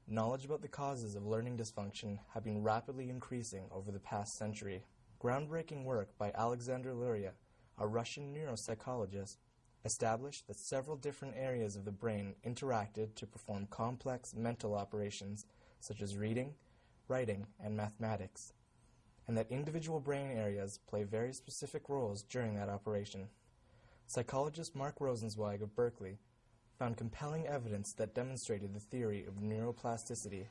knowledge about the causes of learning dysfunction have been rapidly increasing over the past century. Groundbreaking work by Alexander Luria, a Russian neuropsychologist, established that several different areas of the brain interacted to perform complex mental operations such as reading, writing, and mathematics, and that individual brain areas play very specific roles during that operation. Psychologist Mark Rosenzweig of Berkeley found compelling evidence that demonstrated the theory of neuroplasticity,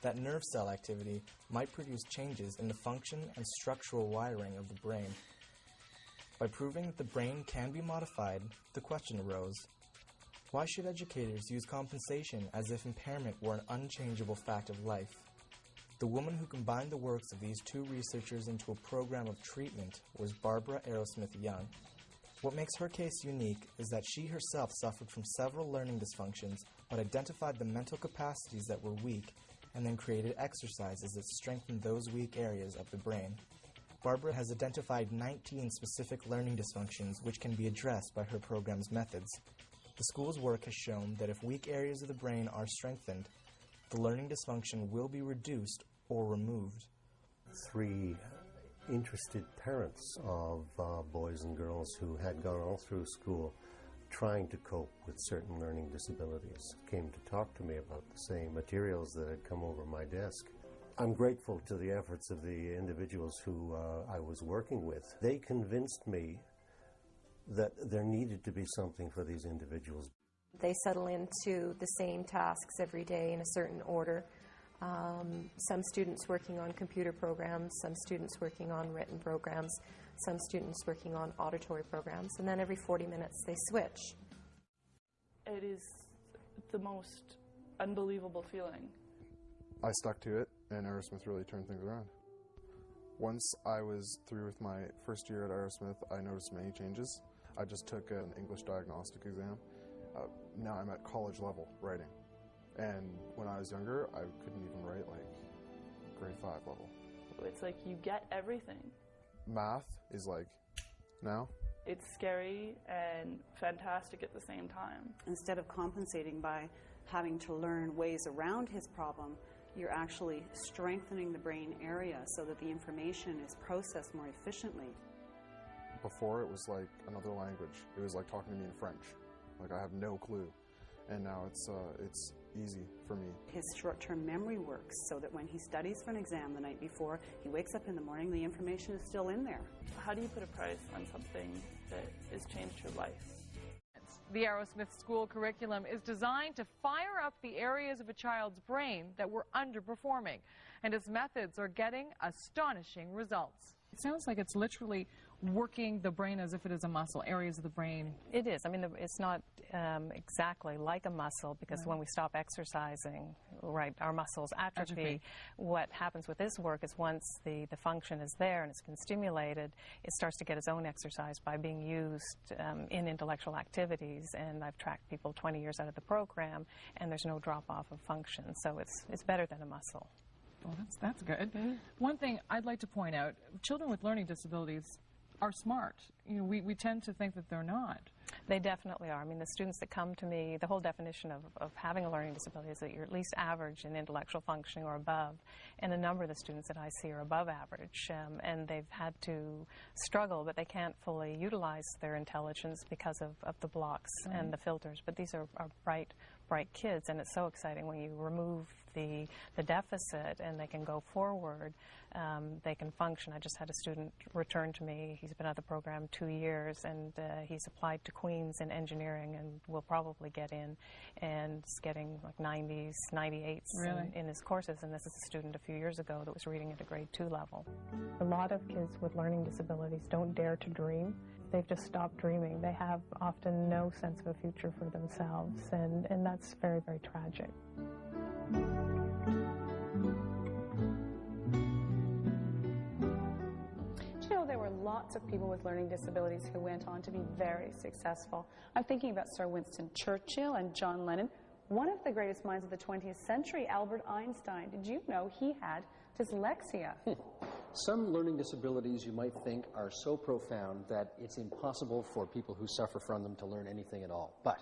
that nerve cell activity might produce changes in the function and structural wiring of the brain. By proving that the brain can be modified, the question arose, why should educators use compensation as if impairment were an unchangeable fact of life? The woman who combined the works of these two researchers into a program of treatment was Barbara Arrowsmith Young. What makes her case unique is that she herself suffered from several learning dysfunctions but identified the mental capacities that were weak and then created exercises that strengthened those weak areas of the brain. Barbara has identified 19 specific learning dysfunctions which can be addressed by her program's methods. The school's work has shown that if weak areas of the brain are strengthened, the learning dysfunction will be reduced or removed. 3 interested parents of boys and girls who had gone all through school trying to cope with certain learning disabilities came to talk to me about the same materials that had come over my desk. I'm grateful to the efforts of the individuals who I was working with. They convinced me that there needed to be something for these individuals. They settle into the same tasks every day in a certain order. Some students working on computer programs, some students working on written programs, some students working on auditory programs, and then every 40 minutes they switch. It is the most unbelievable feeling. I stuck to it, and Arrowsmith really turned things around. Once I was through with my first year at Arrowsmith, I noticed many changes. I just took an English diagnostic exam. Now I'm at college level writing. And when I was younger, I couldn't even write like grade 5 level. It's like you get everything. Math is like, now? It's scary and fantastic at the same time. Instead of compensating by having to learn ways around his problem, you're actually strengthening the brain area so that the information is processed more efficiently. Before it was like another language. It was like talking to me in French. Like I have no clue. And now it's easy for me. His short-term memory works so that when he studies for an exam the night before, he wakes up in the morning, the information is still in there. How do you put a price on something that has changed your life? The Arrowsmith School curriculum is designed to fire up the areas of a child's brain that were underperforming, and its methods are getting astonishing results. It sounds like it's literally working the brain as if it is a muscle, areas of the brain. It is. I mean, it's not exactly like a muscle because when we stop exercising, right, our muscles atrophy. What happens with this work is once the function is there and it's been stimulated, it starts to get its own exercise by being used in intellectual activities. And I've tracked people 20 years out of the program, and there's no drop-off of function. So it's better than a muscle. Well, that's good. One thing I'd like to point out, children with learning disabilities are smart. You know, we tend to think that they're not. They definitely are. I mean, the students that come to me, the whole definition of having a learning disability is that you're at least average in intellectual functioning or above, and a number of the students that I see are above average, and they've had to struggle, but they can't fully utilize their intelligence because of the blocks and the filters. But these are bright kids, and it's so exciting when you remove the deficit and they can go forward, they can function. I just had a student return to me. He's been at the program 2 years, and he's applied to Queen's in engineering and will probably get in, and is getting like 90s, 98s in his courses. And this is a student a few years ago that was reading at a grade 2 level. A lot of kids with learning disabilities don't dare to dream. They've just stopped dreaming. They have often no sense of a future for themselves, and that's very, very tragic. You know, there were lots of people with learning disabilities who went on to be very successful. I'm thinking about Sir Winston Churchill and John Lennon. One of the greatest minds of the 20th century, Albert Einstein. Did you know he had dyslexia? Some learning disabilities you might think are so profound that it's impossible for people who suffer from them to learn anything at all. But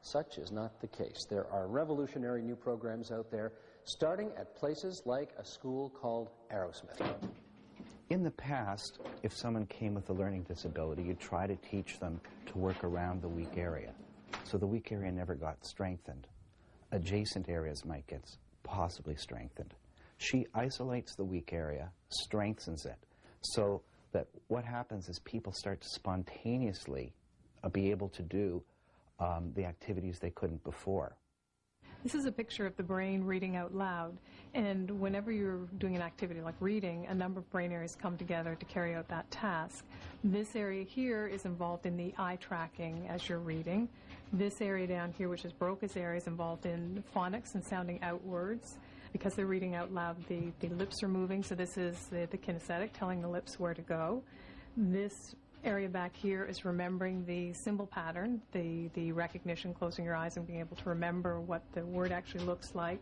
Such is not the case. There are revolutionary new programs out there, starting at places like a school called Arrowsmith. In the past, if someone came with a learning disability, you'd try to teach them to work around the weak area. So the weak area never got strengthened. Adjacent areas might get possibly strengthened. She isolates the weak area, strengthens it, so that what happens is people start to spontaneously be able to do the activities they couldn't before. This is a picture of the brain reading out loud, and whenever you're doing an activity like reading, a number of brain areas come together to carry out that task. This area here is involved in the eye tracking as you're reading. This area down here, which is Broca's area, is involved in phonics and sounding out words. Because they're reading out loud, the lips are moving, so this is the kinesthetic, telling the lips where to go. This area back here is remembering the symbol pattern, the recognition, closing your eyes and being able to remember what the word actually looks like.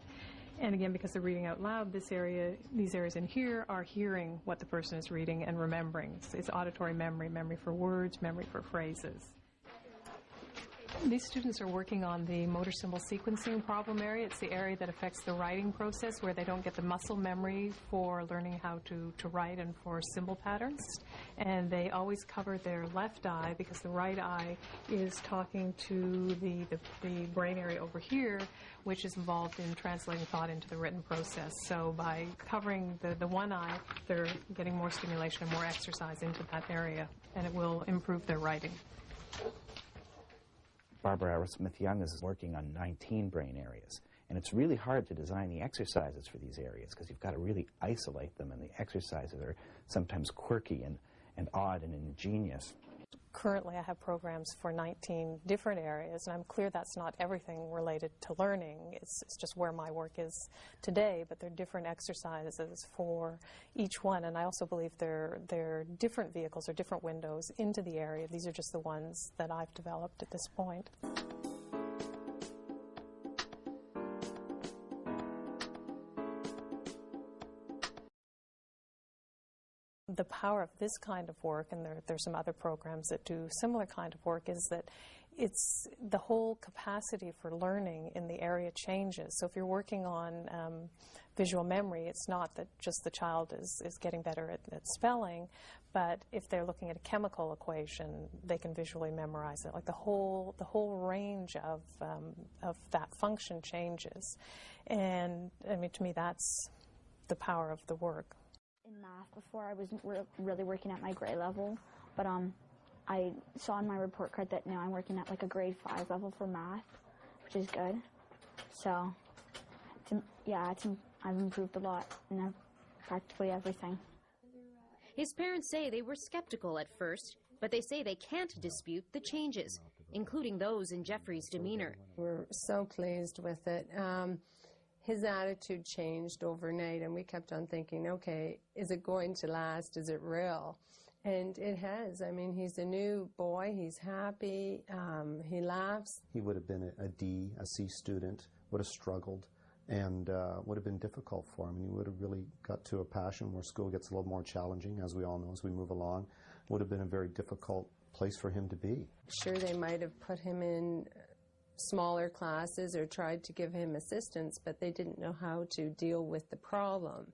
And again, because they're reading out loud, these areas in here are hearing what the person is reading and remembering. It's auditory memory, memory for words, memory for phrases. These students are working on the motor symbol sequencing problem area. It's the area that affects the writing process, where they don't get the muscle memory for learning how to write and for symbol patterns. And they always cover their left eye because the right eye is talking to the brain area over here, which is involved in translating thought into the written process. So by covering the one eye, they're getting more stimulation and more exercise into that area, and it will improve their writing. Barbara Arrowsmith-Young is working on 19 brain areas, and it's really hard to design the exercises for these areas because you've got to really isolate them, and the exercises are sometimes quirky and odd and ingenious. Currently, I have programs for 19 different areas, and I'm clear that's not everything related to learning. It's just where my work is today, but there are different exercises for each one, and I also believe they're different vehicles or different windows into the area. These are just the ones that I've developed at this point. The power of this kind of work, and there's some other programs that do similar kind of work, is that it's the whole capacity for learning in the area changes. So if you're working on visual memory, it's not that just the child is getting better at spelling, but if they're looking at a chemical equation, they can visually memorize it. Like the whole range of that function changes. And I mean, to me, that's the power of the work. In math before, I wasn't really working at my grade level, but I saw on my report card that now I'm working at like a grade 5 level for math, which is good. So, I've improved a lot in practically everything. His parents say they were skeptical at first, but they say they can't dispute the changes, including those in Jeffrey's demeanor. We're so pleased with it. His attitude changed overnight, and we kept on thinking, okay, is it going to last? Is it real? And it has. I mean, he's a new boy. He's happy. He laughs. He would have been a D, a C student, would have struggled, and would have been difficult for him. And he would have really got to a passion where school gets a little more challenging, as we all know, as we move along. It would have been a very difficult place for him to be. Sure, they might have put him in smaller classes or tried to give him assistance, but they didn't know how to deal with the problem.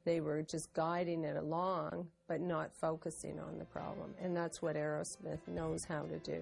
They were just guiding it along, but not focusing on the problem. And that's what Arrowsmith knows how to do.